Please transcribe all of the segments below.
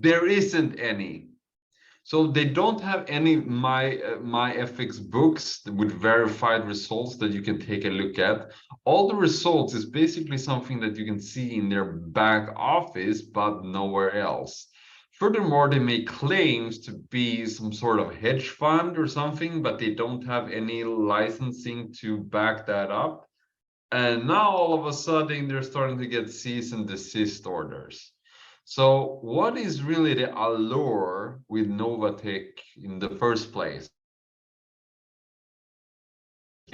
There isn't any. So they don't have any my FX books with verified results that you can take a look at. All the results is basically something that you can see in their back office, but nowhere else. Furthermore, they make claims to be some sort of hedge fund or something, but they don't have any licensing to back that up. And now all of a sudden they're starting to get cease and desist orders. So what is really the allure with Novatech in the first place?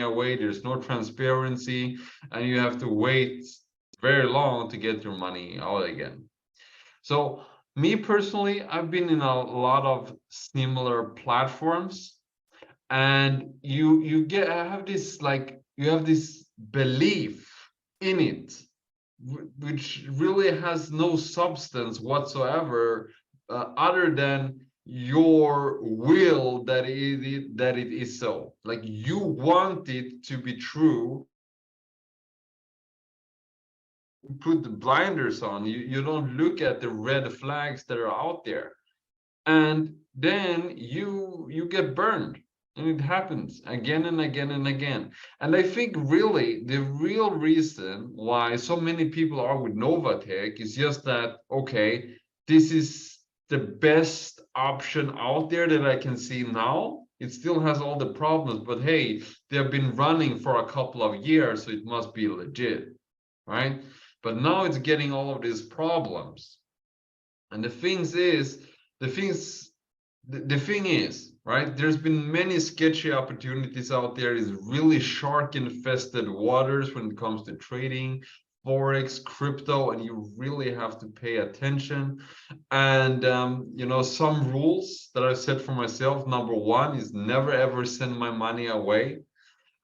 Away, there's no transparency, and you have to wait very long to get your money out again. So me personally, I've been in a lot of similar platforms, and you have this belief in it, which really has no substance whatsoever, other than your will that it is so. Like, you want it to be true. Put the blinders on. You don't look at the red flags that are out there, and then you get burned. And it happens again and again and again. And I think really the real reason why so many people are with Novatech is just that, okay, this is the best option out there that I can see now. It still has all the problems, but hey, they've been running for a couple of years, so it must be legit, right? But now it's getting all of these problems. And the thing is, right, there's been many sketchy opportunities out there. It's really shark infested waters when it comes to trading, forex, crypto, and you really have to pay attention. And you know, some rules that I've set for myself: number one is never ever send my money away,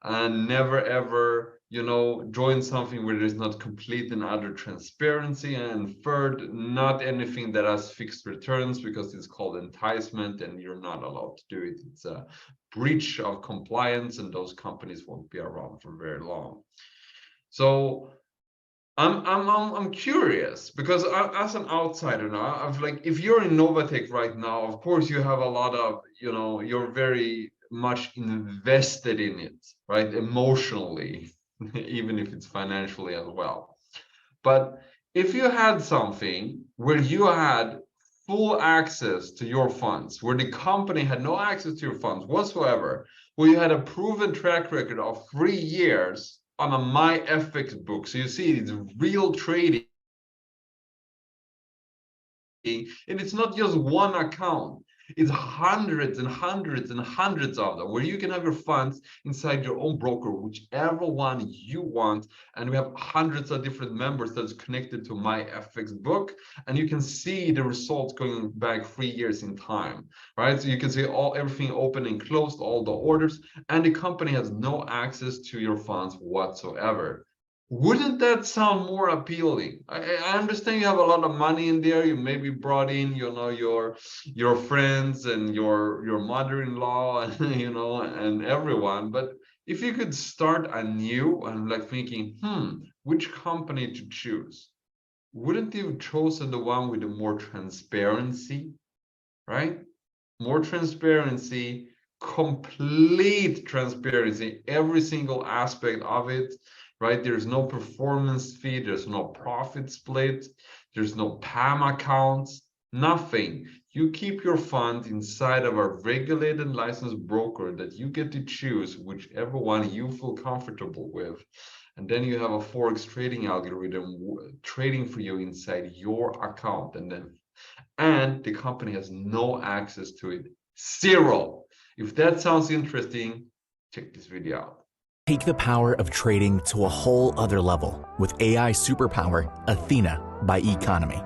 and never ever, you know, join something where there's not complete and utter transparency. And third, not anything that has fixed returns, because it's called enticement and you're not allowed to do it. It's a breach of compliance, and those companies won't be around for very long. So I'm curious, because as an outsider now, I've like, if you're in Novatech right now, of course you have a lot of, you know, you're very much invested in it, right? Emotionally, even if it's financially as well. But if you had something where you had full access to your funds, where the company had no access to your funds whatsoever, where you had a proven track record of 3 years on a MyFX book, so you see it's real trading, and it's not just one account, it's hundreds and hundreds and hundreds of them, where you can have your funds inside your own broker, whichever one you want. And we have hundreds of different members that's connected to MyFX book, and you can see the results going back 3 years in time, right? So you can see everything open and closed, all the orders, and the company has no access to your funds whatsoever. Wouldn't that sound more appealing? I understand you have a lot of money in there. You maybe brought in, you know, your friends and your mother-in-law, and you know, and everyone. But if you could start anew and like thinking, which company to choose? Wouldn't you have chosen the one with the more transparency, right? More transparency, complete transparency, every single aspect of it, right? There's no performance fee, there's no profit split, there's no PAM accounts, nothing. You keep your fund inside of a regulated and licensed broker that you get to choose whichever one you feel comfortable with. And then you have a forex trading algorithm trading for you inside your account, and the company has no access to it. Zero. If that sounds interesting, check this video out. Take the power of trading to a whole other level with AI superpower Athena by Economy.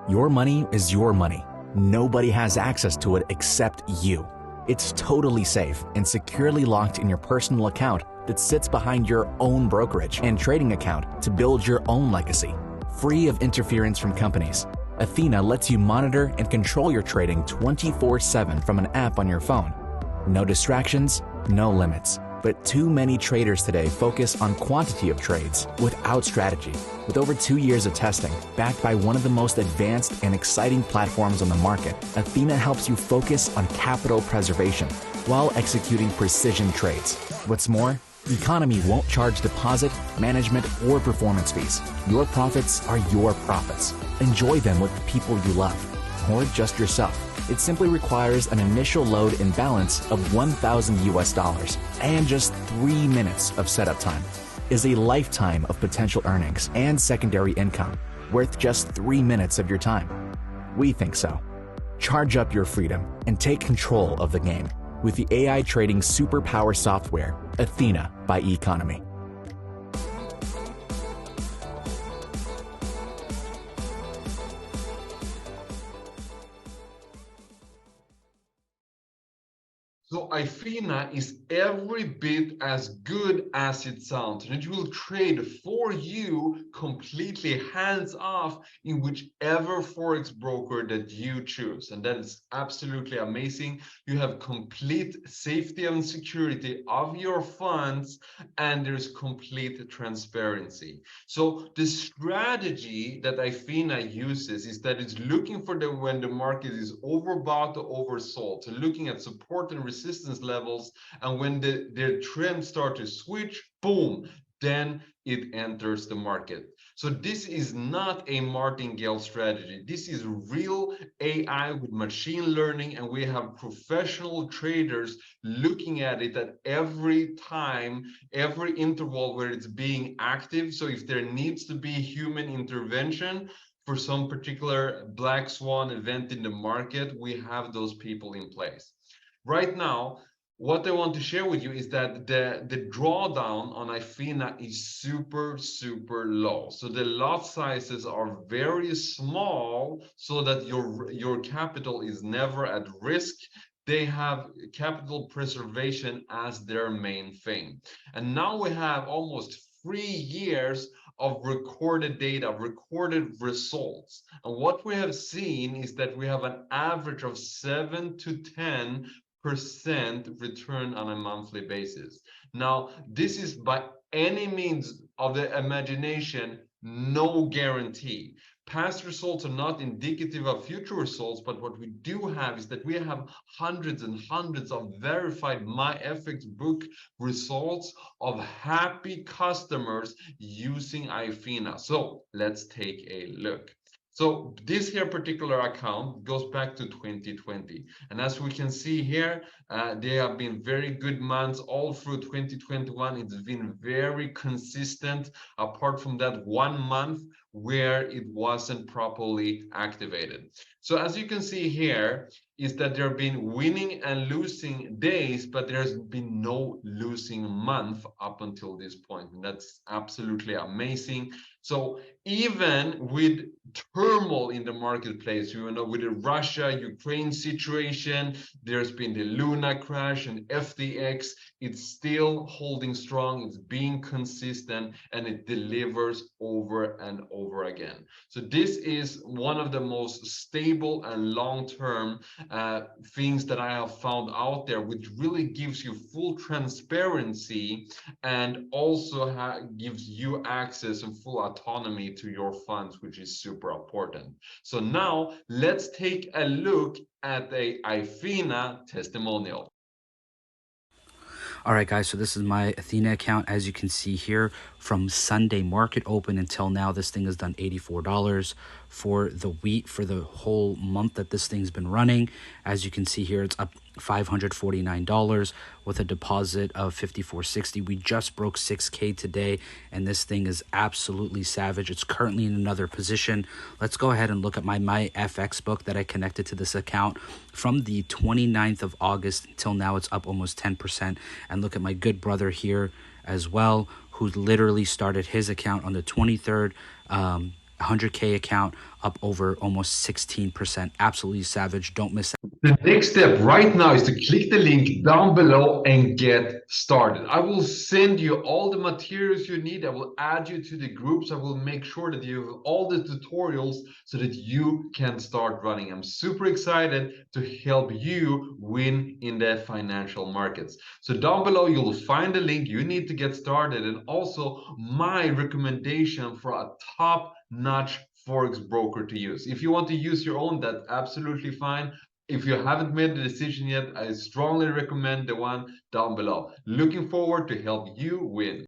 Your money is your money. Nobody has access to it except you. It's totally safe and securely locked in your personal account that sits behind your own brokerage and trading account to build your own legacy. Free of interference from companies, Athena lets you monitor and control your trading 24/7 from an app on your phone. No distractions, no limits. But too many traders today focus on quantity of trades without strategy. With over 2 years of testing, backed by one of the most advanced and exciting platforms on the market, Athena helps you focus on capital preservation while executing precision trades. What's more, Economy won't charge deposit, management, or performance fees. Your profits are your profits. Enjoy them with people you love, or just yourself. It simply requires an initial load and balance of 1,000 US dollars and just 3 minutes of setup time. Is a lifetime of potential earnings and secondary income worth just 3 minutes of your time? We think so. Charge up your freedom and take control of the game with the AI trading superpower software, Athena by Economy. So Athena is every bit as good as it sounds, and it will trade for you completely hands-off in whichever Forex broker that you choose. And that is absolutely amazing. You have complete safety and security of your funds, and there's complete transparency. So the strategy that Athena uses is that it's looking for when the market is overbought or oversold. So looking at support and resistance levels, and when the trend starts to switch, boom, then it enters the market. So this is not a martingale strategy. This is real AI with machine learning, and we have professional traders looking at it at every time, every interval where it's being active. So if there needs to be human intervention for some particular black swan event in the market, we have those people in place. Right now, what I want to share with you is that the drawdown on Athena is super low. So the lot sizes are very small so that your capital is never at risk. They have capital preservation as their main thing. And now we have almost 3 years of recorded data, recorded results. And what we have seen is that we have an average of 7 to 10% return on a monthly basis. Now, this is by any means of the imagination, no guarantee. Past results are not indicative of future results, but what we do have is that we have hundreds and hundreds of verified MyFX book results of happy customers using Athena. So let's take a look. So this here particular account goes back to 2020. And as we can see here, they have been very good months all through 2021. It's been very consistent, apart from that 1 month where it wasn't properly activated. So as you can see here, is that there have been winning and losing days, but there's been no losing month up until this point. And that's absolutely amazing. So even with turmoil in the marketplace, you know, with the Russia-Ukraine situation, there's been the Luna crash and FTX, it's still holding strong, it's being consistent, and it delivers over and over again. So this is one of the most stable and long-term things that I have found out there, which really gives you full transparency and also gives you access and full autonomy to your funds, which is super important. So now let's take a look at a Athena testimonial. All right, guys, so this is my Athena account. As you can see here, from Sunday market open until now, this thing has done $84 for the wheat for the whole month that this thing's been running. As you can see here, it's up $549 with a deposit of $54.60. We just broke 6K today, and this thing is absolutely savage. It's currently in another position. Let's go ahead and look at my MyFX book that I connected to this account from the 29th of August until now. It's up almost 10%. And look at my good brother here as well, who literally started his account on the 23rd, 100K account, up over almost 16%. Absolutely savage. Don't miss out. The next step right now is to click the link down below and get started. I will send you all the materials you need. I will add you to the groups. I will make sure that you have all the tutorials so that you can start running. I'm super excited to help you win in the financial markets. So down below, you'll find the link you need to get started, and also my recommendation for a top-notch Forex broker to use. If you want to use your own, that's absolutely fine. If you haven't made the decision yet, I strongly recommend the one down below. Looking forward to help you win.